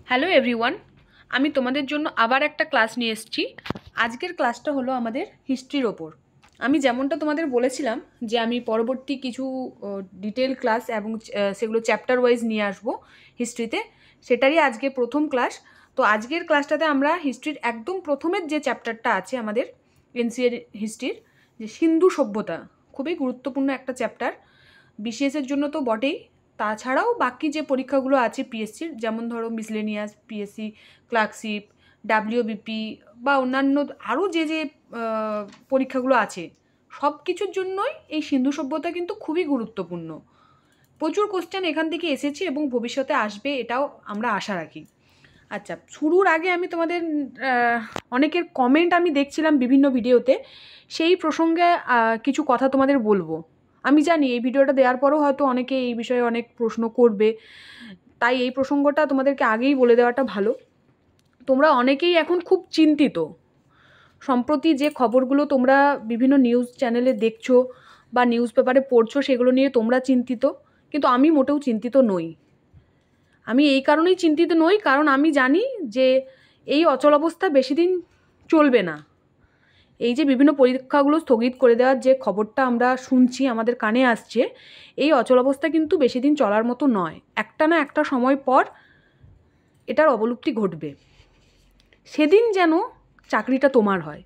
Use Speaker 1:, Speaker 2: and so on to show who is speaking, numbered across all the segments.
Speaker 1: Hello everyone, আমি তোমাদের জন্য আবার একটা ক্লাস নিয়ে এসেছি। আজকের ক্লাসটা হলো আমাদের হিস্ট্রির ওপর। আমি যেমনটা তোমাদের বলেছিলাম যে আমি পরবর্তী কিছু ডিটেল ক্লাস এবং সেগুলো চ্যাপ্টার ওয়াইজ নিয়ে আসবো হিস্ট্রিতে, সেটারই আজকে প্রথম ক্লাস। তো আজকের ক্লাসটাতে আমরা হিস্ট্রির একদম প্রথমের যে চ্যাপ্টারটা আছে আমাদের এনসিএর হিস্ট্রির, যে সিন্ধু সভ্যতা, খুবই গুরুত্বপূর্ণ একটা চ্যাপ্টার বিসিএসের জন্য তো বটেই, তাছাড়াও বাকি যে পরীক্ষাগুলো আছে পিএসসির, যেমন ধরো মিসলেনিয়াস, পিএসসি ক্লার্কশিপ, ডাব্লিউবিপি বা অন্যান্য আরও যে যে পরীক্ষাগুলো আছে সব কিছুর জন্যই এই সিন্ধু সভ্যতা কিন্তু খুবই গুরুত্বপূর্ণ। প্রচুর কোশ্চেন এখান থেকে এসেছে এবং ভবিষ্যতে আসবে, এটাও আমরা আশা রাখি। আচ্ছা, শুরুর আগে আমি তোমাদের অনেকের কমেন্ট আমি দেখছিলাম বিভিন্ন ভিডিওতে, সেই প্রসঙ্গে কিছু কথা তোমাদের বলবো। আমি জানি এই ভিডিওটা দেওয়ার পরেও হয়তো অনেকে এই বিষয়ে অনেক প্রশ্ন করবে, তাই এই প্রসঙ্গটা তোমাদেরকে আগেই বলে দেওয়াটা ভালো। তোমরা অনেকেই এখন খুব চিন্তিত, সম্প্রতি যে খবরগুলো তোমরা বিভিন্ন নিউজ চ্যানেলে দেখছো বা নিউজ পেপারে পড়ছো সেগুলো নিয়ে তোমরা চিন্তিত, কিন্তু আমি মোটেও চিন্তিত নই। আমি এই কারণেই চিন্তিত নই, কারণ আমি জানি যে এই অচলাবস্থা বেশি দিন চলবে না। এই যে বিভিন্ন পরীক্ষাগুলো স্থগিত করে দেওয়ার যে খবরটা আমরা শুনছি, আমাদের কানে আসছে, এই অচলাবস্থা কিন্তু বেশি দিন চলার মতো নয়। একটা না একটা সময় পর এটার অবলুপ্তি ঘটবে। সেদিন যেন চাকরিটা তোমার হয়,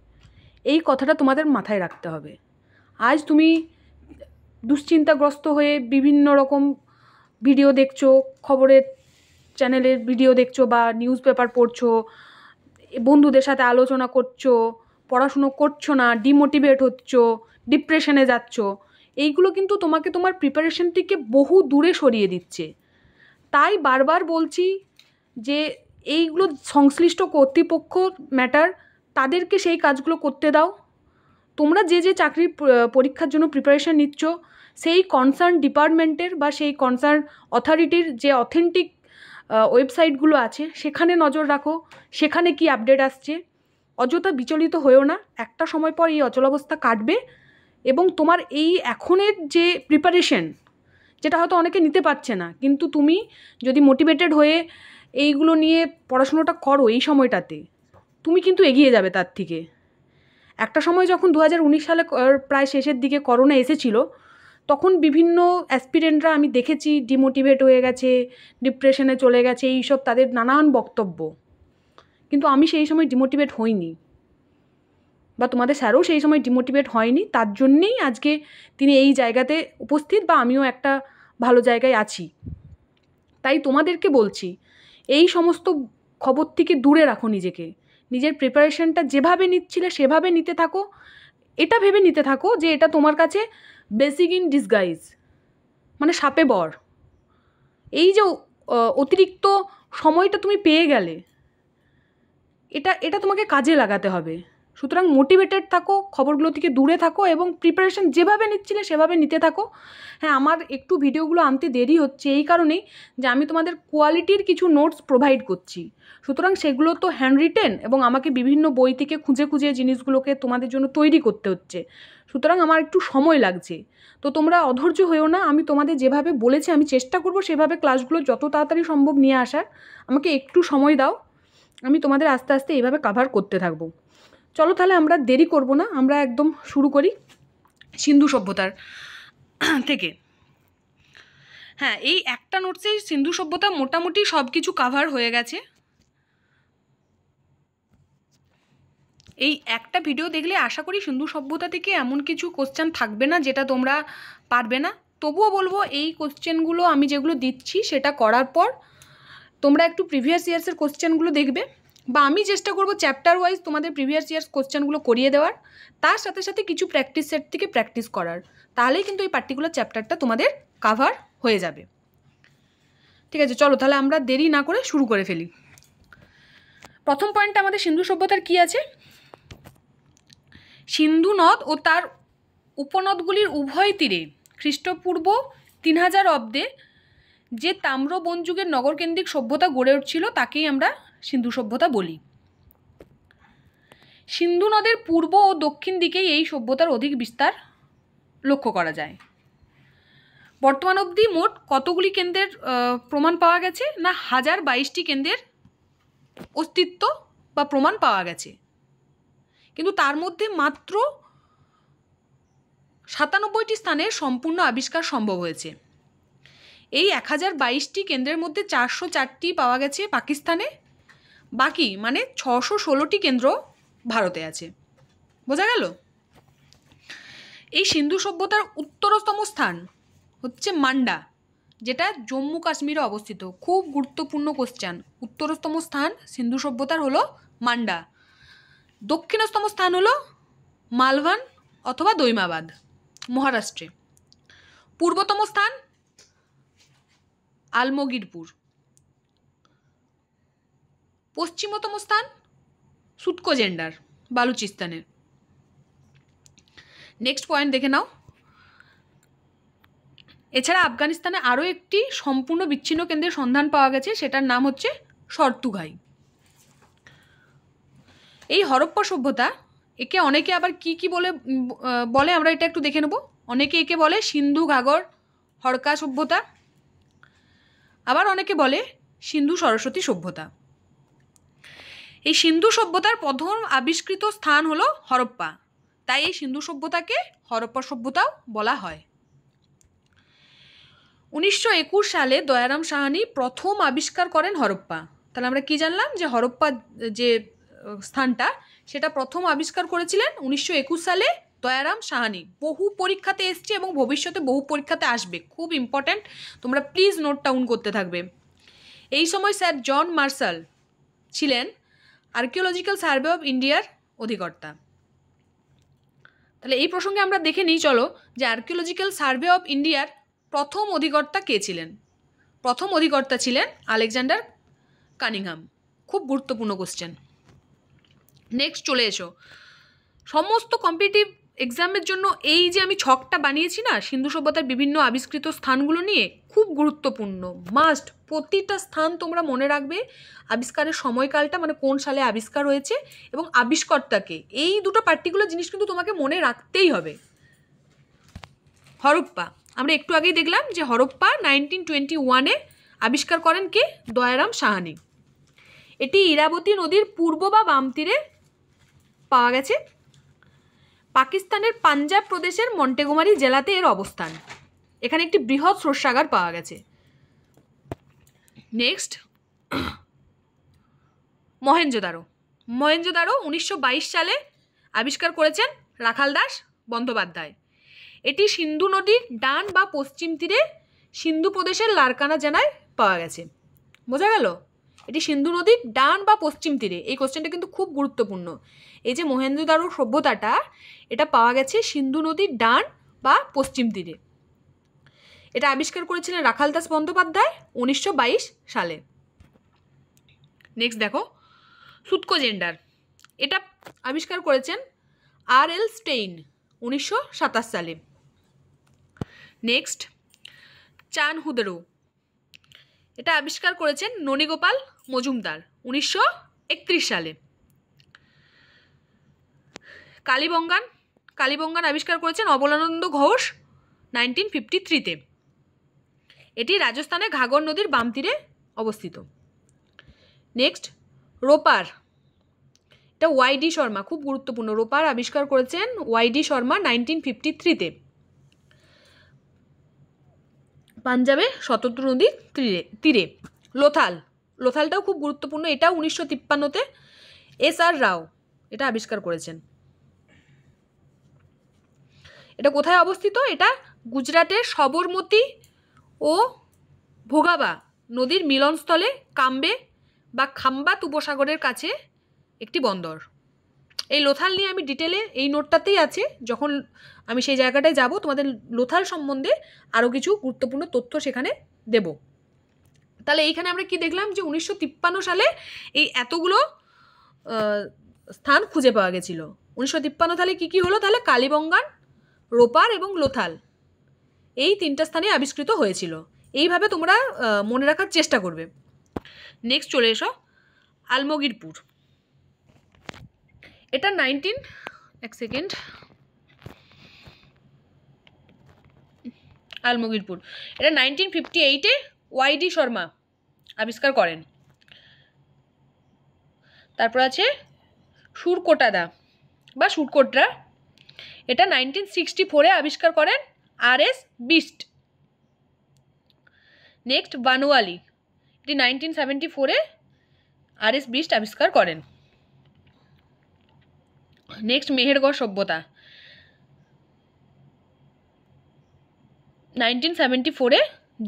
Speaker 1: এই কথাটা তোমাদের মাথায় রাখতে হবে। আজ তুমি দুশ্চিন্তাগ্রস্ত হয়ে বিভিন্ন রকম ভিডিও দেখছো, খবরের চ্যানেলের ভিডিও দেখছো বা নিউজ পেপার পড়ছো, বন্ধুদের সাথে আলোচনা করছো, পড়াশুনো করছো না, ডিমোটিভেট হচ্ছ, ডিপ্রেশনে যাচ্ছ, এইগুলো কিন্তু তোমাকে তোমার প্রিপারেশন থেকে বহু দূরে সরিয়ে দিচ্ছে। তাই বারবার বলছি যে এইগুলো সংশ্লিষ্ট কর্তৃপক্ষ ম্যাটার, তাদেরকে সেই কাজগুলো করতে দাও। তোমরা যে যে চাকরির পরীক্ষার জন্য প্রিপারেশন নিচ্ছ, সেই কনসার্ন ডিপার্টমেন্টের বা সেই কনসার্ন অথরিটির যে অথেন্টিক ওয়েবসাইটগুলো আছে সেখানে নজর রাখো, সেখানে কি আপডেট আসছে। অযথা বিচলিত হয়েও না, একটা সময় পর এই অচলাবস্থা কাটবে এবং তোমার এই এখনের যে প্রিপারেশন, যেটা হয়তো অনেকে নিতে পারছে না, কিন্তু তুমি যদি মোটিভেটেড হয়ে এইগুলো নিয়ে পড়াশুনোটা করো এই সময়টাতে, তুমি কিন্তু এগিয়ে যাবে তার থেকে। একটা সময় যখন 2019 সালে প্রায় শেষের দিকে করোনা এসেছিল, তখন বিভিন্ন অ্যাসপিরেন্টরা আমি দেখেছি ডিমোটিভেট হয়ে গেছে, ডিপ্রেশনে চলে গেছে, এইসব তাদের নানান বক্তব্য। কিন্তু আমি সেই সময় ডিমোটিভেট হইনি, বা তোমাদের স্যারও সেই সময় ডিমোটিভেট হয়নি। তার জন্যেই আজকে তিনি এই জায়গাতে উপস্থিত, বা আমিও একটা ভালো জায়গায় আছি। তাই তোমাদেরকে বলছি, এই সমস্ত খবর থেকে দূরে রাখো নিজেকে। নিজের প্রিপারেশনটা যেভাবে নিচ্ছিলে সেভাবে নিতে থাকো। এটা ভেবে নিতে থাকো যে এটা তোমার কাছে ব্লেসিং ইন ডিসগাইজ, মানে শাপে বর। এই যে অতিরিক্ত সময়টা তুমি পেয়ে গেলে, এটা এটা তোমাকে কাজে লাগাতে হবে। সুতরাং মোটিভেটেড থাকো, খবরগুলো থেকে দূরে থাকো এবং প্রিপারেশন যেভাবে নিচ্ছিলে সেভাবে নিতে থাকো। হ্যাঁ, আমার একটু ভিডিওগুলো আনতে দেরি হচ্ছে এই কারণেই যে আমি তোমাদের কোয়ালিটির কিছু নোটস প্রোভাইড করছি। সুতরাং সেগুলো তো হ্যান্ড রিটেন এবং আমাকে বিভিন্ন বই থেকে খুঁজে খুঁজে জিনিসগুলোকে তোমাদের জন্য তৈরি করতে হচ্ছে। সুতরাং আমার একটু সময় লাগছে, তো তোমরা অধৈর্য হয়েও না। আমি তোমাদের যেভাবে বলেছি আমি চেষ্টা করব সেভাবে ক্লাসগুলো যত তাড়াতাড়ি সম্ভব নিয়ে আসার। আমাকে একটু সময় দাও, আমি তোমাদের আস্তে আস্তে এইভাবে কভার করতে থাকবো। চলো তাহলে আমরা দেরি করব না, আমরা একদম শুরু করি সিন্ধু সভ্যতার থেকে। হ্যাঁ, এই একটা নোটসেই সিন্ধু সভ্যতা মোটামুটি সব কিছু কাভার হয়ে গেছে। এই একটা ভিডিও দেখলে আশা করি সিন্ধু সভ্যতা থেকে এমন কিছু কোশ্চেন থাকবে না যেটা তোমরা পারবে না। তবুও বলবো এই কোশ্চেনগুলো আমি যেগুলো দিচ্ছি সেটা করার পর তোমরা একটু প্রিভিয়াস ইয়ার্সের কোশ্চেনগুলো দেখবে, বা আমি চেষ্টা করব চ্যাপ্টার ওয়াইজ তোমাদের প্রিভিয়াস ইয়ার্স কোশ্চেনগুলো করিয়ে দেওয়ার, তার সাথে সাথে কিছু প্র্যাকটিস সেট থেকে প্র্যাকটিস করার। তাহলেই কিন্তু এই পার্টিকুলার চ্যাপ্টারটা তোমাদের কাভার হয়ে যাবে। ঠিক আছে, চলো তাহলে আমরা দেরি না করে শুরু করে ফেলি। প্রথম পয়েন্টটা আমাদের সিন্ধু সভ্যতার কি আছে? সিন্ধু নদ ও তার উপনদগুলির উভয় তীরে খ্রিস্টপূর্ব 3000 অব্দে যে তাম্র বনযুগের নগরকেন্দ্রিক সভ্যতা গড়ে উঠছিল তাকেই আমরা সিন্ধু সভ্যতা বলি। সিন্ধু নদের পূর্ব ও দক্ষিণ দিকেই এই সভ্যতার অধিক বিস্তার লক্ষ্য করা যায়। বর্তমান অবধি মোট কতগুলি কেন্দ্রের প্রমাণ পাওয়া গেছে? না, 1022টি কেন্দ্রের অস্তিত্ব বা প্রমাণ পাওয়া গেছে, কিন্তু তার মধ্যে মাত্র 97টি স্থানে সম্পূর্ণ আবিষ্কার সম্ভব হয়েছে। এই 1022টি কেন্দ্রের মধ্যে 404টি পাওয়া গেছে পাকিস্তানে, বাকি মানে 616টি কেন্দ্র ভারতে আছে। বোঝা গেল? এই সিন্ধু সভ্যতার উত্তরতম স্থান হচ্ছে মান্ডা, যেটা জম্মু কাশ্মীরে অবস্থিত। খুব গুরুত্বপূর্ণ কোশ্চেন। উত্তরতম স্থান সিন্ধু সভ্যতার হলো মান্ডা। দক্ষিণতম স্থান হলো মালভান অথবা দৈমাবাদ, মহারাষ্ট্রে। পূর্বতম স্থান আলমগীরপুর। পশ্চিমতম স্থান সুটকোজেন্ডার, বালুচিস্তানের। নেক্সট পয়েন্ট দেখে নাও। এছাড়া আফগানিস্তানে আরও একটি সম্পূর্ণ বিচ্ছিন্ন কেন্দ্রের সন্ধান পাওয়া গেছে, সেটার নাম হচ্ছে শর্তুঘাই। এই হরপ্পা সভ্যতা, একে অনেকে আবার কি কি বলে আমরা এটা একটু দেখে নেব। অনেকে একে বলে সিন্ধু ঘাগর হরকা সভ্যতা, আবার অনেকে বলে সিন্ধু সরস্বতী সভ্যতা। এই সিন্ধু সভ্যতার প্রথম আবিষ্কৃত স্থান হলো হরপ্পা, তাই এই সিন্ধু সভ্যতাকে হরপ্পা সভ্যতাও বলা হয়। 1921 সালে দয়ারাম সাহানি প্রথম আবিষ্কার করেন হরপ্পা। তাহলে আমরা কি জানলাম, যে হরপ্পা যে স্থানটা সেটা প্রথম আবিষ্কার করেছিলেন 1921 সালে দয়ারাম সাহানি। বহু পরীক্ষাতে এসছে এবং ভবিষ্যতে বহু পরীক্ষাতে আসবে, খুব ইম্পর্ট্যান্ট, তোমরা প্লিজ নোট ডাউন করতে থাকবে। এই সময় স্যার জন মার্শাল ছিলেন আর্কিওলজিক্যাল সার্ভে অফ ইন্ডিয়ার অধিকর্তা। তাহলে এই প্রসঙ্গে আমরা দেখে নিই, চলো, যে আর্কিওলজিক্যাল সার্ভে অফ ইন্ডিয়ার প্রথম অধিকর্তা কে ছিলেন। প্রথম অধিকর্তা ছিলেন আলেকজান্ডার কানিংহাম। খুব গুরুত্বপূর্ণ কোশ্চেন। নেক্সট চলে এসো। সমস্ত কম্পিটিটিভ এক্সামের জন্য এই যে আমি ছকটা বানিয়েছি না সিন্ধু সভ্যতার বিভিন্ন আবিষ্কৃত স্থানগুলো নিয়ে, খুব গুরুত্বপূর্ণ, মাস্ট। প্রতিটা স্থান তোমরা মনে রাখবে, আবিষ্কারের সময়কালটা মানে কোন সালে আবিষ্কার হয়েছে এবং আবিষ্কর্তাকে। এই দুটো পার্টিকুলার জিনিস কিন্তু তোমাকে মনে রাখতেই হবে। হরপ্পা, আমরা একটু আগেই দেখলাম যে হরপ্পা 1921-এ আবিষ্কার করেন কে? দয়ারাম সাহানি। এটি ইরাবতী নদীর পূর্ব বা বাম তীরে পাওয়া গেছে। পাকিস্তানের পাঞ্জাব প্রদেশের মন্টেগোমারি জেলাতে এর অবস্থান। এখানে একটি বৃহৎ শস্যাগার পাওয়া গেছে। নেক্সট, মহেঞ্জোদারো। মহেঞ্জোদারো 1922 সালে আবিষ্কার করেছেন রাখালদাস বন্দ্যোপাধ্যায়। এটি সিন্ধু নদীর ডান বা পশ্চিম তীরে সিন্ধু প্রদেশের লারকানা জেলায় পাওয়া গেছে। বোঝা গেল? এটি সিন্ধু নদীর ডান বা পশ্চিম তীরে। এই কোশ্চেনটা কিন্তু খুব গুরুত্বপূর্ণ। এই যে মহেঞ্জোদারো সভ্যতাটা, এটা পাওয়া গেছে সিন্ধু নদীর ডান বা পশ্চিম তীরে। এটা আবিষ্কার করেছিলেন রাখালদাস বন্দ্যোপাধ্যায় 1922 সালে। নেক্সট দেখো, সুটকোজেন্ডার। এটা আবিষ্কার করেছেন আর.এল. স্টেইন 1927 সালে। নেক্সট, চানহুদেরো। এটা আবিষ্কার করেছেন ননীগোপাল মজুমদার 1931 সালে। কালীবঙ্গান আবিষ্কার করেছেন অবলানন্দ ঘোষ 1953-তে। এটি রাজস্থানে ঘাগর নদীর বাম তীরে অবস্থিত। নেক্সট, রোপার। এটা ওয়াই.ডি. শর্মা, খুব গুরুত্বপূর্ণ। রোপার আবিষ্কার করেছেন ওয়াই.ডি. শর্মা 1953-তে। পাঞ্জাবে শতদ্রু নদীর তীরে। লোথালটাও খুব গুরুত্বপূর্ণ। এটা 1953-তে এস.আর. রাও এটা আবিষ্কার করেছেন। এটা কোথায় অবস্থিত? এটা গুজরাটের সবরমতী ও ভোগাবা নদীর মিলনস্থলে কাম্বে বা খাম্বাত উপসাগরের কাছে একটি বন্দর। এই লোথাল নিয়ে আমি ডিটেলে এই নোটটাতেই আছে, যখন আমি সেই জায়গাটায় যাব তোমাদের লোথাল সম্বন্ধে আরও কিছু গুরুত্বপূর্ণ তথ্য সেখানে দেব। তাহলে এইখানে আমরা কি দেখলাম, যে 1953 সালে এই এতগুলো স্থান খুঁজে পাওয়া গেছিল। 1953 সালে কি কি হলো? তাহলে কালীবঙ্গান, রোপার এবং লোথাল, এই তিনটা স্থানে আবিষ্কৃত হয়েছিল। এইভাবে তোমরা মনে রাখার চেষ্টা করবে। নেক্সট চলে এসো, আলমগীরপুর। এটা আলমগীরপুর এটা 1958-এ ওয়াই.ডি. শর্মা আবিষ্কার করেন। তারপর আছে সুরকোটাদা বা সুরকোটরা, এটা 1964-এ আবিষ্কার করেন আর.এস. বিস্ট। নেক্সট বানোয়ালি, এটি 1974-এ আর.এস. বিস্ট আবিষ্কার করেন। নেক্সট মেহেরগড় সভ্যতা 1974-এ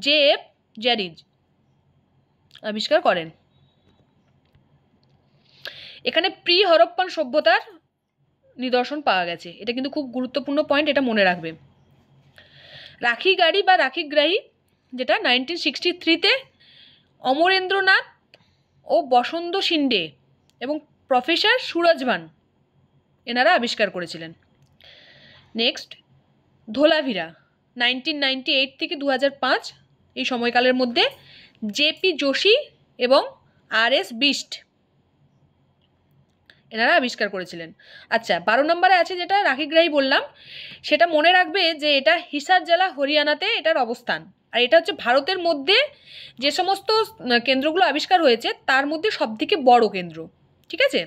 Speaker 1: জে.এফ. জ্যারিজ আবিষ্কার করেন। এখানে প্রি হরপ্পান সভ্যতার নিদর্শন পাওয়া গেছে, এটা কিন্তু খুব গুরুত্বপূর্ণ পয়েন্ট, এটা মনে রাখবে। রাখি গাড়ি বা রাখিগ্রাহী, যেটা 1963-তে অমরেন্দ্রনাথ ও বসন্ত শিন্ডে এবং প্রফেসর সুরজভান এনারা আবিষ্কার করেছিলেন। নেক্সট ধোলাভিরা 1998 থেকে 2005 এই সময়কালের মধ্যে জে.পি. যোশী এবং আর.এস. বিস্ট এনারা আবিষ্কার করেছিলেন। আচ্ছা, 12 নম্বরে আছে যেটা রাখিগ্রাহী বললাম, সেটা মনে রাখবে যে এটা হিসার জেলা হরিয়ানাতে এটার অবস্থান, আর এটা হচ্ছে ভারতের মধ্যে যে সমস্ত কেন্দ্রগুলো আবিষ্কার হয়েছে তার মধ্যে সবথেকে বড় কেন্দ্র, ঠিক আছে।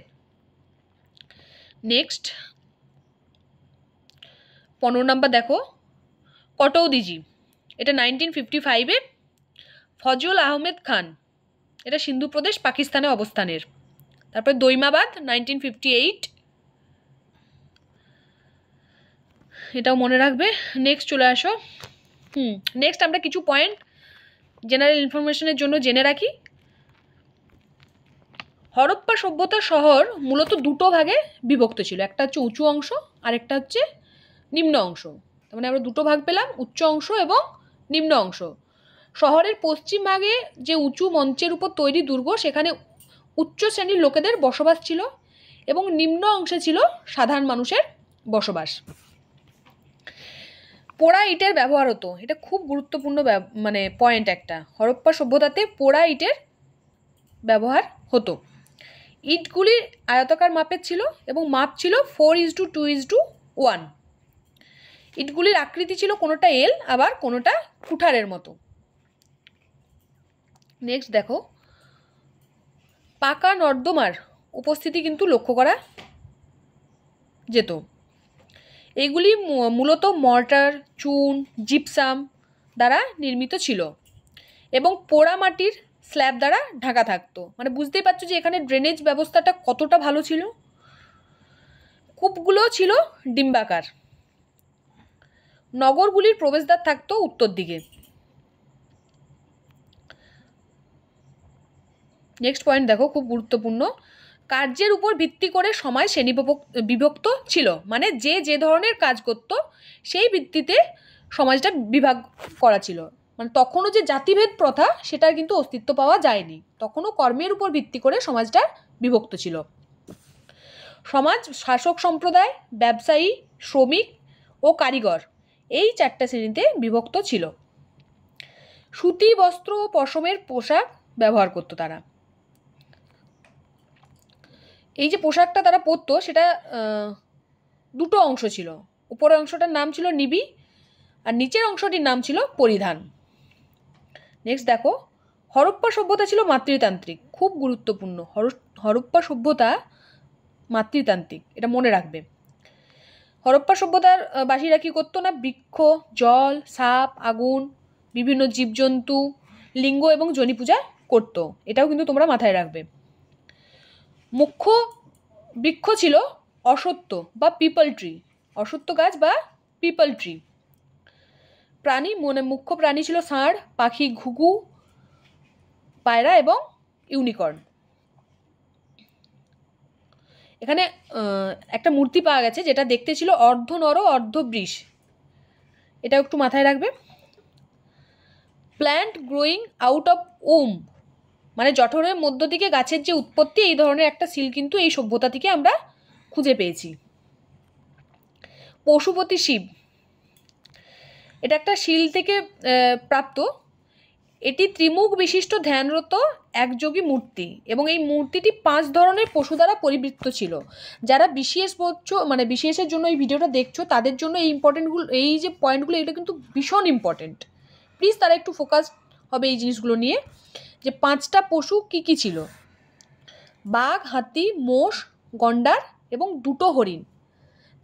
Speaker 1: নেক্সট 15 নম্বর দেখো কটৌদিজি, এটা 1955-এ ফজল আহমেদ খান, এটা সিন্ধু প্রদেশ পাকিস্তানে অবস্থানের। তারপর দৈমাবাদ 1958, এটাও মনে রাখবে। নেক্সট চলে আসো, নেক্সট আমরা কিছু পয়েন্ট জেনারেল ইনফরমেশনের জন্য জেনে রাখি। হরপ্পা সভ্যতার শহর মূলত দুটো ভাগে বিভক্ত ছিল, একটা হচ্ছে উঁচু অংশ আর একটা হচ্ছে নিম্ন অংশ। তার মানে আমরা দুটো ভাগ পেলাম, উচ্চ অংশ এবং নিম্ন অংশ। শহরের পশ্চিম ভাগে যে উঁচু মঞ্চের উপর তৈরি দুর্গ, সেখানে উচ্চ শ্রেণীর লোকেদের বসবাস ছিল এবং নিম্ন অংশে ছিল সাধারণ মানুষের বসবাস। পোড়া ইটের ব্যবহার হতো, এটা খুব গুরুত্বপূর্ণ মানে পয়েন্ট একটা। হরপ্পা সভ্যতাতে পোড়া ইটের ব্যবহার হতো। ইটগুলি আয়তাকার মাপের ছিল এবং মাপ ছিল 4:2:1। ইটগুলির আকৃতি ছিল কোনোটা এল আবার কোনোটা কুঠারের মতো। নেক্সট দেখো পাকা নর্দমার উপস্থিতি কিন্তু লক্ষ্য করা যেত। এগুলি মূলত মর্টার, চুন, জিপসাম দ্বারা নির্মিত ছিল এবং পোড়া মাটির স্ল্যাব দ্বারা ঢাকা থাকতো। মানে বুঝতেই পারছো যে এখানে ড্রেনেজ ব্যবস্থাটা কতটা ভালো ছিল। কূপগুলো ছিল ডিম্বাকার। নগরগুলির প্রবেশদ্বার থাকতো উত্তর দিকে। নেক্সট পয়েন্ট দেখো, খুব গুরুত্বপূর্ণ। কার্যের উপর ভিত্তি করে সময় শ্রেণী বিভক্ত ছিল, মানে যে যে ধরনের কাজ করত সেই ভিত্তিতে সমাজটা বিভাগ করা ছিল। মানে তখনও যে জাতিভেদ প্রথা সেটার কিন্তু অস্তিত্ব পাওয়া যায়নি, তখনও কর্মের উপর ভিত্তি করে সমাজটা বিভক্ত ছিল। সমাজ শাসক সম্প্রদায়, ব্যবসায়ী, শ্রমিক ও কারিগর, এই চারটা শ্রেণীতে বিভক্ত ছিল। সুতি বস্ত্র ও পশমের পোশাক ব্যবহার করতো তারা। এই যে পোশাকটা তারা পরতো সেটা দুটো অংশ ছিল, উপরের অংশটার নাম ছিল নিবি আর নিচের অংশটির নাম ছিল পরিধান। নেক্সট দেখো হরপ্পা সভ্যতা ছিল মাতৃতান্ত্রিক, খুব গুরুত্বপূর্ণ। হরপ্পা সভ্যতা মাতৃতান্ত্রিক, এটা মনে রাখবে। হরপ্পা সভ্যতার বাসীরা কী করতো না, বৃক্ষ, জল, সাপ, আগুন, বিভিন্ন জীবজন্তু, লিঙ্গ এবং যোনি পূজা করতো, এটাও কিন্তু তোমরা মাথায় রাখবে। মুখ্য বৃক্ষ ছিল অশ্বত্থ বা পিপল ট্রি, অশ্বত্থ গাছ বা পিপল ট্রি। প্রাণী মুখ্য প্রাণী ছিল ষাঁড়, পাখি ঘুঘু, পায়রা এবং ইউনিকর্ন। এখানে একটা মূর্তি পাওয়া গেছে যেটা দেখতে ছিল অর্ধ নর অর্ধ বৃষ, এটা একটু মাথায় রাখবে। প্ল্যান্ট গ্রোয়িং আউট অফ উম, মানে জঠরের মধ্য থেকে গাছের যে উৎপত্তি, এই ধরনের একটা সিল কিন্তু এই সভ্যতা থেকে আমরা খুঁজে পেয়েছি। পশুপতি শিব, এটা একটা শিল থেকে প্রাপ্ত। এটি ত্রিমুখ বিশিষ্ট ধ্যানরত একযোগী মূর্তি এবং এই মূর্তিটি 5 ধরনের পশু দ্বারা পরিবৃত্ত ছিল। যারা বিশেষ বলছো, মানে বিশেষের জন্য এই ভিডিওটা দেখছো, তাদের জন্য এই ইম্পর্টেন্টগুলো, এই যে পয়েন্টগুলো, এটা কিন্তু ভীষণ ইম্পর্টেন্ট। প্লিজ তারা একটু ফোকাস হবে এই জিনিসগুলো নিয়ে, যে 5টা পশু কী কী ছিল। বাঘ, হাতি, মোষ, গন্ডার এবং 2টো হরিণ।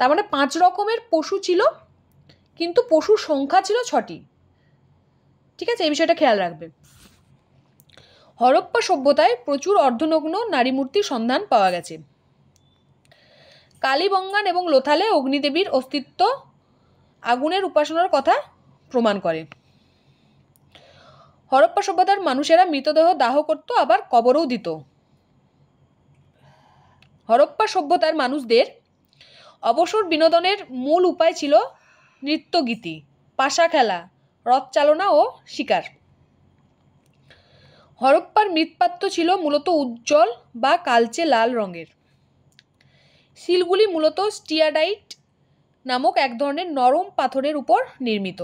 Speaker 1: তার মানে 5 রকমের পশু ছিল, কিন্তু পশুর সংখ্যা ছিল 6টি। ঠিক আছে, এই বিষয়টা খেয়াল রাখবে। হরপ্পা সভ্যতায় প্রচুর অর্ধনগ্ন নারী মূর্তির সন্ধান পাওয়া গেছে। কালীবঙ্গান এবং লোথালে অগ্নিদেবীর অস্তিত্ব আগুনের উপাসনার কথা প্রমাণ করে। হরপ্পা সভ্যতার মানুষেরা মৃতদেহ দাহ করত, আবার কবরও দিত। হরপ্পা সভ্যতার মানুষদের অবসর বিনোদনের মূল উপায় ছিল নৃত্যগীতি, পাশা খেলা, রথ চালনা ও শিকার। হরপ্পার মৃৎপাত্র ছিল মূলত উজ্জ্বল বা কালচে লাল রঙের। শিলগুলি মূলত স্টিয়াডাইট নামক এক ধরনের নরম পাথরের উপর নির্মিত।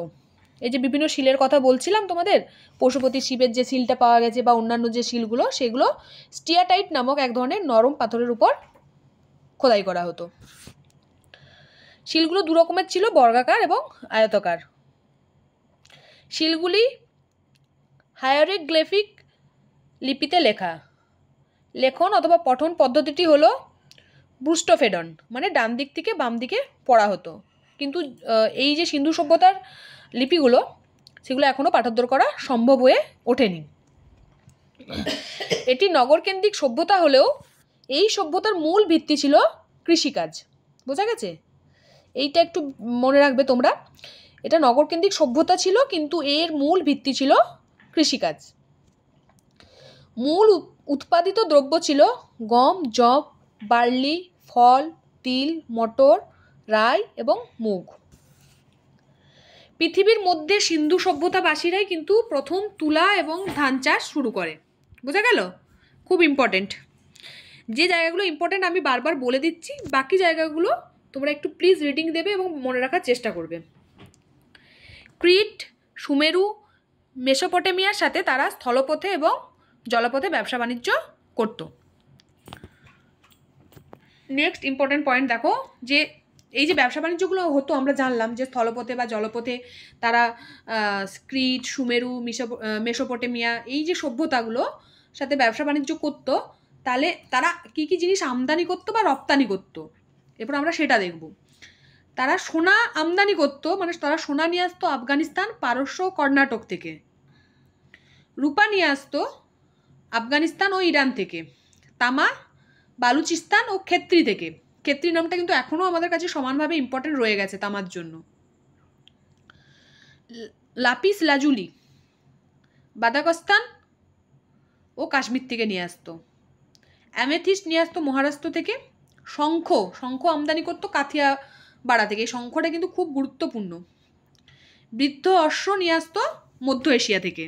Speaker 1: এই যে বিভিন্ন শিলের কথা বলছিলাম তোমাদের, পশুপতি শিবের যে শিলটা পাওয়া গেছে বা অন্যান্য যে শিলগুলো, সেগুলো স্টিয়াটাইট নামক এক ধরনের নরম পাথরের উপর খোদাই করা হতো। শিলগুলো 2 রকমের ছিল, বর্গাকার এবং আয়তাকার। শিলগুলি হায়ারোগ্লিফিক লিপিতে লেখা। লেখন অথবা পঠন পদ্ধতিটি হলো ব্রুস্টোফেডন, মানে ডান দিক থেকে বাম দিকে পড়া হতো। কিন্তু এই যে সিন্ধু সভ্যতার লিপিগুলো, সেগুলো এখনও পাঠোদ্ধার করা সম্ভব হয়ে ওঠেনি। এটি নগরকেন্দ্রিক সভ্যতা হলেও এই সভ্যতার মূল ভিত্তি ছিল কৃষিকাজ। বোঝা গেছে? এইটা একটু মনে রাখবে তোমরা। এটা নগরকেন্দ্রিক সভ্যতা ছিল, কিন্তু এর মূল ভিত্তি ছিল কৃষিকাজ। মূল উৎপাদিত দ্রব্য ছিল গম, যব, বার্লি, ফল, তিল, মটর, রাই এবং মুগ। পৃথিবীর মধ্যে সিন্ধু সভ্যতাবাসীরাই কিন্তু প্রথম তুলা এবং ধান চাষ শুরু করে। বোঝা গেল? খুব ইম্পর্টেন্ট। যে জায়গাগুলো ইম্পর্টেন্ট আমি বারবার বলে দিচ্ছি, বাকি জায়গাগুলো তোমরা একটু প্লিজ রিডিং দেবে এবং মনে রাখার চেষ্টা করবে। ক্রিট, সুমেরু, মেসোপটেমিয়ার সাথে তারা স্থলপথে এবং জলপথে ব্যবসা বাণিজ্য করত। নেক্সট ইম্পর্টেন্ট পয়েন্ট দেখো, যে এই যে ব্যবসা বাণিজ্যগুলো হতো, আমরা জানলাম যে স্থলপথে বা জলপথে তারা ক্রিট, সুমেরু, মেসোপটেমিয়া এই যে সভ্যতাগুলো সাথে ব্যবসা বাণিজ্য করতো, তাহলে তারা কি কি জিনিস আমদানি করতো বা রপ্তানি করতো, এরপর আমরা সেটা দেখব। তারা সোনা আমদানি করতো, মানে তারা সোনা নিয়ে আসতো আফগানিস্তান, পারস্য, কর্ণাটক থেকে। রূপা নিয়ে আসতো আফগানিস্তান ও ইরান থেকে। তামা বালুচিস্তান ও খেত্রি থেকে। খেত্রি নামটা কিন্তু এখনও আমাদের কাছে সমানভাবে ইম্পর্টেন্ট রয়ে গেছে তামার জন্য। লাপিস লাজুলি বাদাকস্তান ও কাশ্মীর থেকে নিয়ে আসতো। অ্যামেথিস্ট নিয়ে আসতো মহারাষ্ট্র থেকে। শঙ্খ আমদানি করতো কাথিয়াবাড়া থেকে। এই শঙ্খটা কিন্তু খুব গুরুত্বপূর্ণ। বৃদ্ধ অশ্ব নিয়ে আসতো মধ্য এশিয়া থেকে।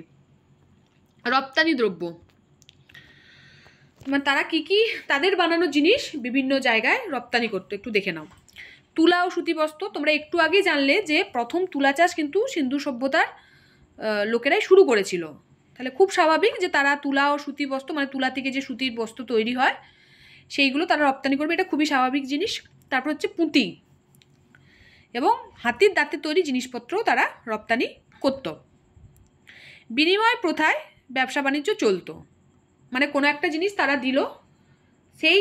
Speaker 1: রপ্তানি দ্রব্য, মানে তারা কি কি তাদের বানানো জিনিস বিভিন্ন জায়গায় রপ্তানি করতো, একটু দেখে নাও। তুলা ও সুতিবস্ত্র, তোমরা একটু আগে জানলে যে প্রথম তুলা চাষ কিন্তু সিন্ধু সভ্যতার লোকেরাই শুরু করেছিল। তাহলে খুব স্বাভাবিক যে তারা তুলা ও সুতিবস্ত্র, মানে তুলা থেকে যে সুতির বস্ত্র তৈরি হয় সেইগুলো তারা রপ্তানি করবে, এটা খুবই স্বাভাবিক জিনিস। তারপর হচ্ছে পুঁতি এবং হাতির দাঁতের তৈরি জিনিসপত্রও তারা রপ্তানি করত। বিনিময় প্রথায় ব্যবসা বাণিজ্য চলতো, মানে কোনো একটা জিনিস তারা দিল, সেই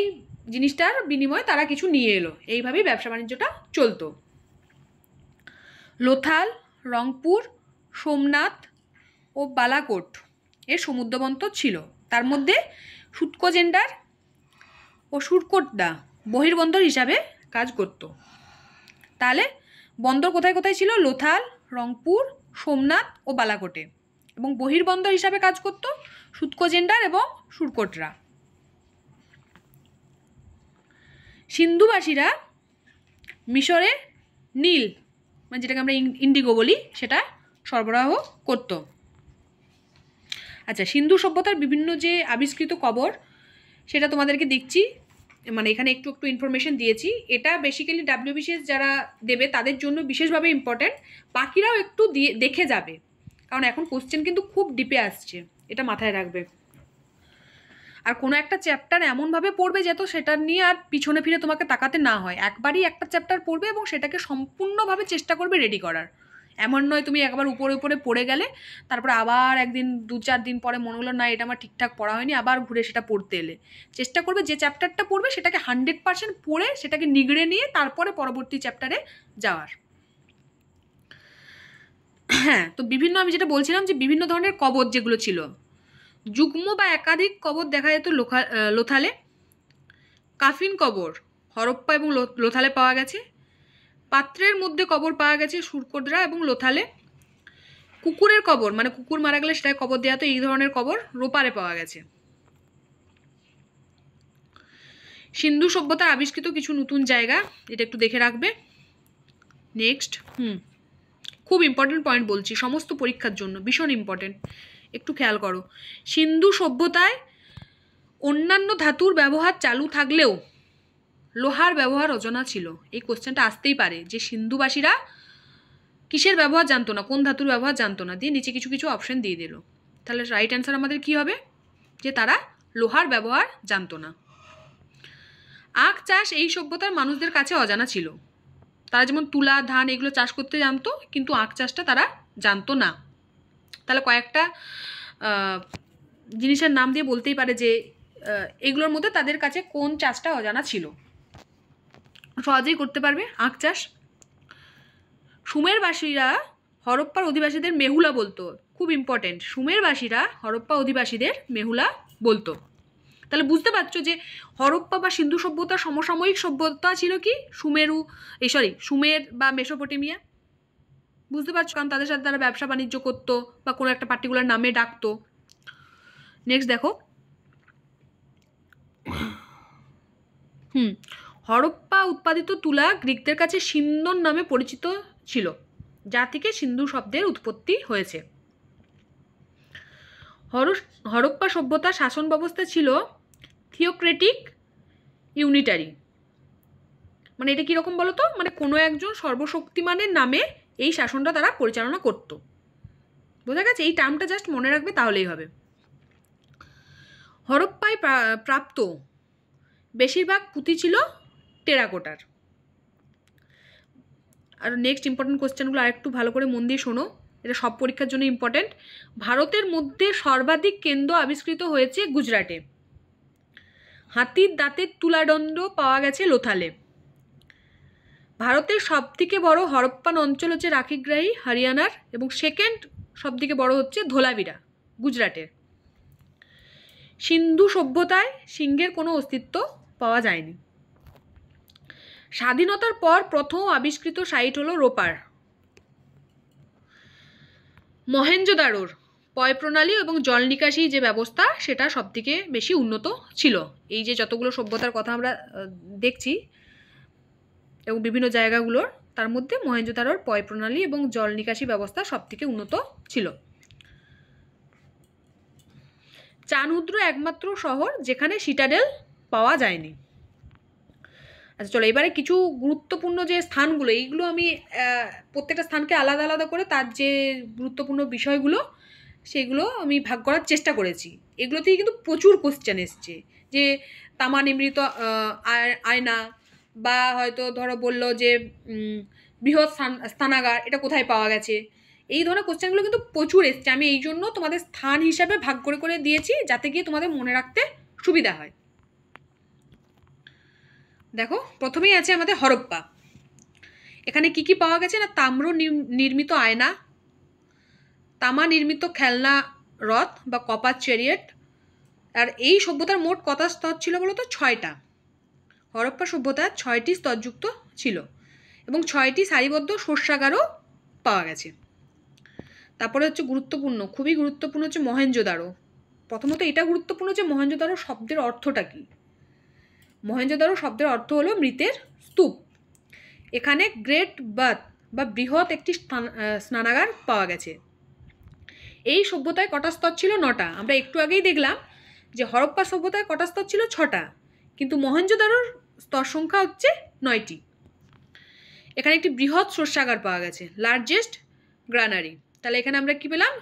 Speaker 1: জিনিসটার বিনিময়ে তারা কিছু নিয়ে এলো, এইভাবেই ব্যবসা বাণিজ্যটা চলতো। লোথাল, রংপুর, সোমনাথ ও বালাকোট এর সমুদ্রবন্দর ছিল। তার মধ্যে সুতকোজেন্ডার ও সুরকোটদা বহির্বন্দর হিসাবে কাজ করত। তাহলে বন্দর কোথায় কোথায় ছিল? লোথাল, রংপুর, সোমনাথ ও বালাকোটে। এবং বহির্বন্দর হিসাবে কাজ করত সুতকোজেন্ডার এবং সুরকোটরা। সিন্ধুবাসীরা মিশরে নীল, মানে যেটাকে আমরা ইন্ডিগো বলি, সেটা সরবরাহ করত। আচ্ছা, সিন্ধু সভ্যতার বিভিন্ন যে আবিষ্কৃত কবর, সেটা তোমাদেরকে দেখছি, মানে এখানে একটু একটু ইনফরমেশন দিয়েছি। এটা বেসিক্যালি WBCS যারা দেবে তাদের জন্য বিশেষভাবে ইম্পর্ট্যান্ট, বাকিরাও একটু দেখে যাবে, কারণ এখন কোশ্চেন কিন্তু খুব ডিপে আসছে, এটা মাথায় রাখবে। আর কোনো একটা চ্যাপ্টার এমনভাবে পড়বে যেত সেটা নিয়ে আর পিছনে ফিরে তোমাকে তাকাতে না হয়। একবারই একটা চ্যাপ্টার পড়বে এবং সেটাকে সম্পূর্ণভাবে চেষ্টা করবে রেডি করার, এমন নয় তুমি একবার উপরে উপরে পড়ে গেলে, তারপরে আবার একদিন 2-4 দিন পরে মনে হলো না এটা আমার ঠিকঠাক পড়া হয়নি, আবার ঘুরে সেটা পড়তে এলে। চেষ্টা করবে যে চ্যাপ্টারটা পড়বে সেটাকে 100% পড়ে সেটাকে নিগড়ে নিয়ে তারপরে পরবর্তী চ্যাপ্টারে যাওয়ার। হ্যাঁ, তো বিভিন্ন, আমি যেটা বলছিলাম যে বিভিন্ন ধরনের কবর যেগুলো ছিল, যুগ্ম বা একাধিক কবর দেখা যেত লোথালে। কাফিন কবর হরপ্পা এবং লোথালে পাওয়া গেছে। পাত্রের মধ্যে কবর পাওয়া গেছে সুরকোদ্রা এবং লোথালে। কুকুরের কবর, মানে কুকুর মারা গেলে সেটাকে কবর দেওয়া হতো, এই ধরনের কবর রোপারে পাওয়া গেছে। সিন্ধু সভ্যতার আবিষ্কৃত কিছু নতুন জায়গা, এটা একটু দেখে রাখবে। নেক্সট, খুব ইম্পর্টেন্ট পয়েন্ট বলছি, সমস্ত পরীক্ষার জন্য ভীষণ ইম্পর্টেন্ট, একটু খেয়াল করো। সিন্ধু সভ্যতায় অন্যান্য ধাতুর ব্যবহার চালু থাকলেও লোহার ব্যবহার অজানা ছিল। এই কোশ্চেনটা আসতেই পারে যে সিন্ধুবাসীরা কিসের ব্যবহার জানতো না, কোন ধাতুর ব্যবহার জানতো না, দিয়ে নিচে কিছু কিছু অপশন দিয়ে দিল। তাহলে রাইট অ্যান্সার আমাদের কি হবে, যে তারা লোহার ব্যবহার জানতো না। আখ চাষ এই সভ্যতার মানুষদের কাছে অজানা ছিল। তারা যেমন তুলা, ধান এগুলো চাষ করতে জানতো, কিন্তু আখ চাষটা তারা জানতো না। তাহলে কয়েকটা জিনিসের নাম দিয়ে বলতেই পারে যে এগুলোর মধ্যে তাদের কাছে কোন চাষটা অজানা ছিল। সহজেই করতে পারবে আখ চাষ। সুমেরবাসীরা হরপ্পার অধিবাসীদের মেহুলা বলতো, খুব ইম্পর্টেন্ট, সুমেরবাসীরা হরপ্পা অধিবাসীদের মেহুলা বলতো। তাহলে বুঝতে পারছো যে হরপ্পা বা সিন্ধু সভ্যতার সমসাময়িক সভ্যতা ছিল কি সুমের বা মেসোপটেমিয়া। বুঝতে পারছো, কারণ তাদের সাথে তারা ব্যবসা বাণিজ্য করতো বা কোনো একটা পার্টিকুলার নামে ডাকতো। নেক্সট দেখো, হরপ্পা উৎপাদিত তুলা গ্রিকদের কাছে সিন্দন নামে পরিচিত ছিল, যা থেকে সিন্ধু শব্দের উৎপত্তি হয়েছে। হরপ্পা সভ্যতার শাসন ব্যবস্থা ছিল থিওক্রেটিক ইউনিটারি। মানে এটা কীরকম বলো তো, মানে কোনো একজন সর্বশক্তিমানের নামে এই শাসনটা তারা পরিচালনা করত। বোঝা গেছে? এই টার্মটা জাস্ট মনে রাখবে, তাহলেই হবে। হরপ্পায় প্রাপ্ত বেশিরভাগ পুঁতি ছিল টেরাকোটার। আর নেক্সট ইম্পর্টেন্ট কোশ্চেনগুলো আরেকটু ভালো করে মন দিয়ে শোনো, এটা সব পরীক্ষার জন্য ইম্পর্টেন্ট। ভারতের মধ্যে সর্বাধিক কেন্দ্র আবিষ্কৃত হয়েছে গুজরাটে। হাতির দাঁতের তুলাদণ্ড পাওয়া গেছে লোথালে। ভারতের সবথেকে বড় হরপ্পান অঞ্চল হচ্ছে রাখিগ্রাহী হরিয়ানার, এবং সেকেন্ড সবথেকে বড় হচ্ছে ধোলাভিরা গুজরাটের। সিন্ধু সভ্যতায় সিংহের কোনো অস্তিত্ব পাওয়া যায়নি। স্বাধীনতার পর প্রথম আবিষ্কৃত সাইট হলো রোপার। মহেঞ্জোদারোর পয় প্রণালী এবং জল নিকাশি যে ব্যবস্থা সেটা সবথেকে বেশি উন্নত ছিল। এই যে যতগুলো সভ্যতার কথা আমরা দেখছি এবং বিভিন্ন জায়গাগুলোর, তার মধ্যে মহেঞ্জোদারোর পয় প্রণালী এবং জল নিকাশি ব্যবস্থা সবথেকে উন্নত ছিল। চানউদ্র একমাত্র শহর যেখানে সিটাডেল পাওয়া যায়নি। আচ্ছা চলো, এবারে কিছু গুরুত্বপূর্ণ যে স্থানগুলো, এইগুলো আমি প্রত্যেকটা স্থানকে আলাদা আলাদা করে তার যে গুরুত্বপূর্ণ বিষয়গুলো সেগুলো আমি ভাগ করার চেষ্টা করেছি। এগুলোতেই কিন্তু প্রচুর কোশ্চেন এসছে, যে তামা নির্মিত আয়না, বা হয়তো ধরো বললো যে বৃহৎ স্থানাগার এটা কোথায় পাওয়া গেছে, এই ধরনের কোশ্চেনগুলো কিন্তু প্রচুর এসছে। আমি এই জন্য তোমাদের স্থান হিসাবে ভাগ করে করে দিয়েছি, যাতে গিয়ে তোমাদের মনে রাখতে সুবিধা হয়। দেখো, প্রথমেই আছে আমাদের হরপ্পা। এখানে কি কি পাওয়া গেছে না, তাম্র নির্মিত আয়না, তামা নির্মিত খেলনা রথ বা কপার চ্যারিয়েট। আর এই সভ্যতার মোট কত স্তর ছিল বলো তো? 6টা। হরপ্পা সভ্যতা 6টি স্তরযুক্ত ছিল এবং 6টি সারিবদ্ধ শস্যাগারও পাওয়া গেছে। তারপরে হচ্ছে গুরুত্বপূর্ণ, খুবই গুরুত্বপূর্ণ হচ্ছে মহেঞ্জোদারো। প্রথমত এটা গুরুত্বপূর্ণ যে মহেঞ্জোদারো শব্দের অর্থটা কী। মহেঞ্জোদারো শব্দের অর্থ হলো মৃতের স্তূপ। এখানে গ্রেট বাথ বা বৃহৎ একটি স্নানাগার পাওয়া গেছে। এই সভ্যতায় কটা স্তর ছিল? 9টা। আমরা একটু আগেই দেখলাম যে হরপ্পা সভ্যতায় কটা স্তর ছিল? 6টা, কিন্তু মহেঞ্জোদারোর স্তর সংখ্যা হচ্ছে 9টি। এখানে একটি বৃহৎ শস্যাগার পাওয়া গেছে, লার্জেস্ট গ্রানারি। তাহলে এখানে আমরা কি পেলাম?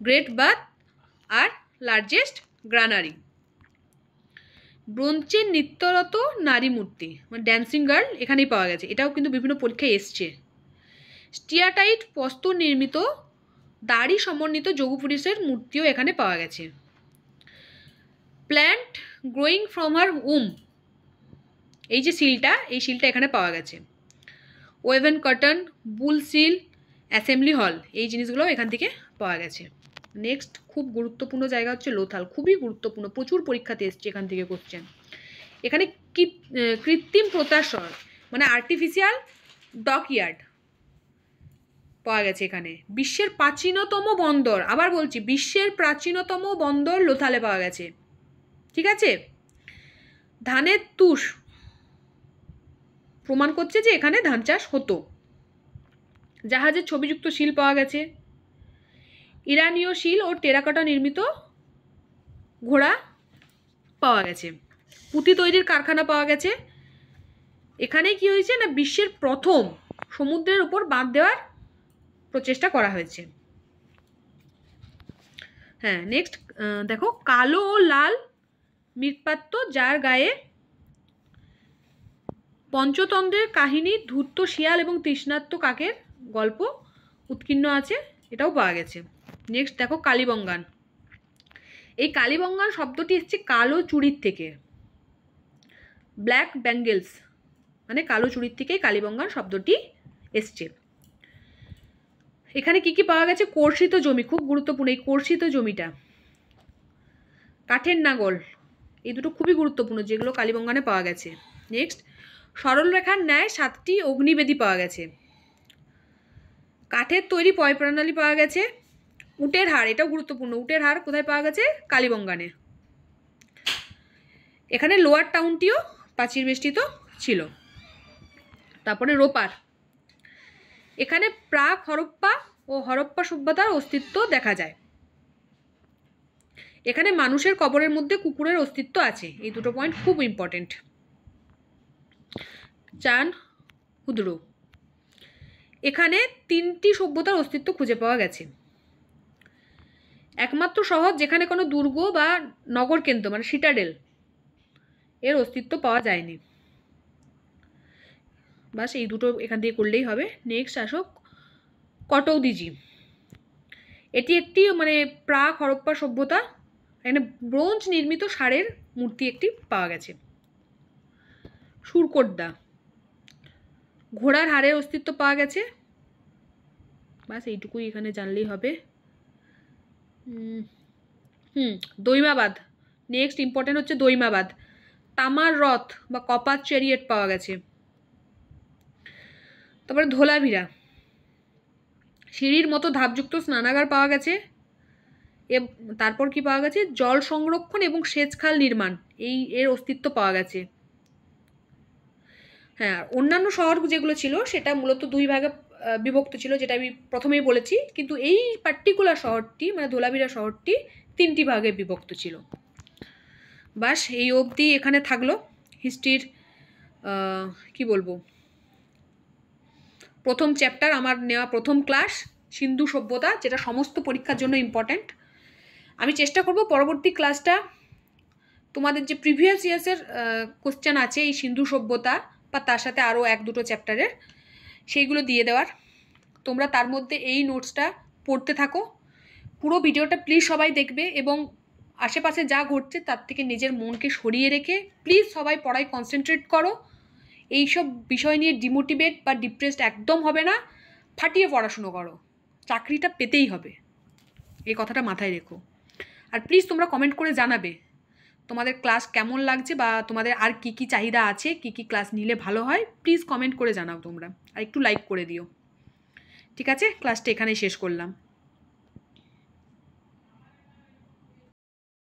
Speaker 1: গ্রেট বাথ আর লার্জেস্ট গ্রানারি। ব্রোঞ্জের নৃত্যরত নারী মূর্তি মানে ড্যান্সিং গার্ল এখানেই পাওয়া গেছে, এটাও কিন্তু বিভিন্ন পরীক্ষায় এসছে। স্টিয়াটাইট প্রস্তর নির্মিত দাড়ি সমন্বিত যোগী পুরুষের মূর্তিও এখানে পাওয়া গেছে। প্ল্যান্ট গ্রোয়িং ফ্রম হার উম, এই যে সিলটা, এই সিলটা এখানে পাওয়া গেছে। ওয়েভেন কটন, বুল সিল, অ্যাসেম্বলি হল, এই জিনিসগুলো এখান থেকে পাওয়া গেছে। নেক্সট খুব গুরুত্বপূর্ণ জায়গা হচ্ছে লোথাল, খুবই গুরুত্বপূর্ণ, প্রচুর পরীক্ষাতে এসছে এখান থেকে কোশ্চেন। এখানে কৃত্রিম পোতাশ্রয় মানে আর্টিফিশিয়াল ডকইয়ার্ড পাওয়া গেছে এখানে। বিশ্বের প্রাচীনতম বন্দর, আবার বলছি বিশ্বের প্রাচীনতম বন্দর লোথালে পাওয়া গেছে। ঠিক আছে। ধানের তুষ প্রমাণ করছে যে এখানে ধান চাষ হতো। জাহাজের ছবিযুক্ত শিল পাওয়া গেছে। ইরানীয় শিল ও টেরাকোটা নির্মিত ঘোড়া পাওয়া গেছে। পুঁতি তৈরির কারখানা পাওয়া গেছে। এখানে কি হয়েছে না, বিশ্বের প্রথম সমুদ্রের উপর বাঁধ দেওয়ার প্রচেষ্টা করা হয়েছে। হ্যাঁ, নেক্সট দেখো, কালো ও লাল মৃৎপাত্র যার গায়ে পঞ্চতন্ত্রের কাহিনী, ধূর্ত শিয়াল এবং তৃষ্ণার্ত কাকের গল্প উৎকীর্ণ আছে, এটাও পাওয়া গেছে। নেক্সট দেখো কালীবঙ্গান। এই কালীবঙ্গান শব্দটি এসছে কালো চুড়ির থেকে, ব্ল্যাক ব্যাঙ্গেলস মানে কালো চুড়ির থেকে কালীবঙ্গান শব্দটি এসছে। এখানে কি কি পাওয়া গেছে, কর্ষিত জমি, খুব গুরুত্বপূর্ণ এই কর্ষিত জমিটা। কাঠের নাগল, এই দুটো খুবই গুরুত্বপূর্ণ যেগুলো কালীবঙ্গানে পাওয়া গেছে। নেক্সট সরল রেখার ন্যায় 7টি অগ্নিবেদী পাওয়া গেছে। কাঠের তৈরি পয় প্রণালী পাওয়া গেছে। উটের হাড়, এটাও গুরুত্বপূর্ণ, উটের হাড় কোথায় পাওয়া গেছে, কালীবঙ্গানে। এখানে লোয়ার টাউনটিও প্রাচীর বেষ্টিত ছিল। তারপরে রোপার, এখানে প্রাক হরপ্পা ও হরপ্পা সভ্যতার অস্তিত্ব দেখা যায়। এখানে মানুষের কবরের মধ্যে কুকুরের অস্তিত্ব আছে, এই দুটো পয়েন্ট খুব ইম্পর্টেন্ট। চান হুদরো, এখানে 3টি সভ্যতার অস্তিত্ব খুঁজে পাওয়া গেছে। একমাত্র শহর যেখানে কোনো দুর্গ বা নগর কেন্দ্র মানে সিটাডেল এর অস্তিত্ব পাওয়া যায়নি। বাস এই দুটো এখান থেকে করলেই হবে। নেক্সট আসো কটৌদিজি, এটি একটি মানে প্রাক হরপ্পা সভ্যতা, এখানে ব্রোঞ্জ নির্মিত ষাঁড়ের মূর্তি একটি পাওয়া গেছে। সুরকোট্টা, ঘোড়ার হাড়ের অস্তিত্ব পাওয়া গেছে। বাস এইটুকুই এখানে জানলেই হবে। দৈমাবাদ, নেক্সট ইম্পর্টেন্ট হচ্ছে দৈমাবাদ, তামার রথ বা কপার চ্যারিয়েট পাওয়া গেছে। তারপরে ধোলাভিরা, সিঁড়ির মতো ধাপযুক্ত স্নানাগার পাওয়া গেছে। তারপর কি পাওয়া গেছে, জল সংরক্ষণ এবং সেচ খাল নির্মাণ, এর অস্তিত্ব পাওয়া গেছে। হ্যাঁ, অন্যান্য শহর যেগুলো ছিল সেটা মূলত 2 ভাগে বিভক্ত ছিল, যেটা আমি প্রথমেই বলেছি, কিন্তু এই পার্টিকুলার শহরটি মানে ধোলাভিরা শহরটি 3টি ভাগে বিভক্ত ছিল। বাস এই অবধি এখানে থাকলো হিস্ট্রির কি বলবো প্রথম চ্যাপ্টার, আমার নেওয়া প্রথম ক্লাস সিন্ধু সভ্যতা, যেটা সমস্ত পরীক্ষার জন্য ইম্পর্ট্যান্ট। আমি চেষ্টা করব পরবর্তী ক্লাসটা তোমাদের যে প্রিভিয়াস ইয়ার্সের কোশ্চেন আছে এই সিন্ধু সভ্যতা বা তার সাথে আরও 1-2 চ্যাপ্টারের, সেইগুলো দিয়ে দেওয়ার। তোমরা তার মধ্যে এই নোটসটা পড়তে থাকো। পুরো ভিডিওটা প্লিজ সবাই দেখবে এবং আশেপাশে যা ঘটছে তার থেকে নিজের মনকে সরিয়ে রেখে প্লিজ সবাই পড়ায় কনসেন্ট্রেট করো। এইসব বিষয় নিয়ে ডিমোটিভেট বা ডিপ্রেসড একদম হবে না, ফাটিয়ে পড়াশুনো করো, চাকরিটা পেতেই হবে, এই কথাটা মাথায় রেখো। আর প্লিজ তোমরা কমেন্ট করে জানাবে তোমাদের ক্লাস কেমন লাগছে বা তোমাদের আর কি কি চাহিদা আছে, কি কি ক্লাস নিলে ভালো হয়, প্লিজ কমেন্ট করে জানাও তোমরা, আর একটু লাইক করে দিও। ঠিক আছে, ক্লাসটা এখানেই শেষ করলাম।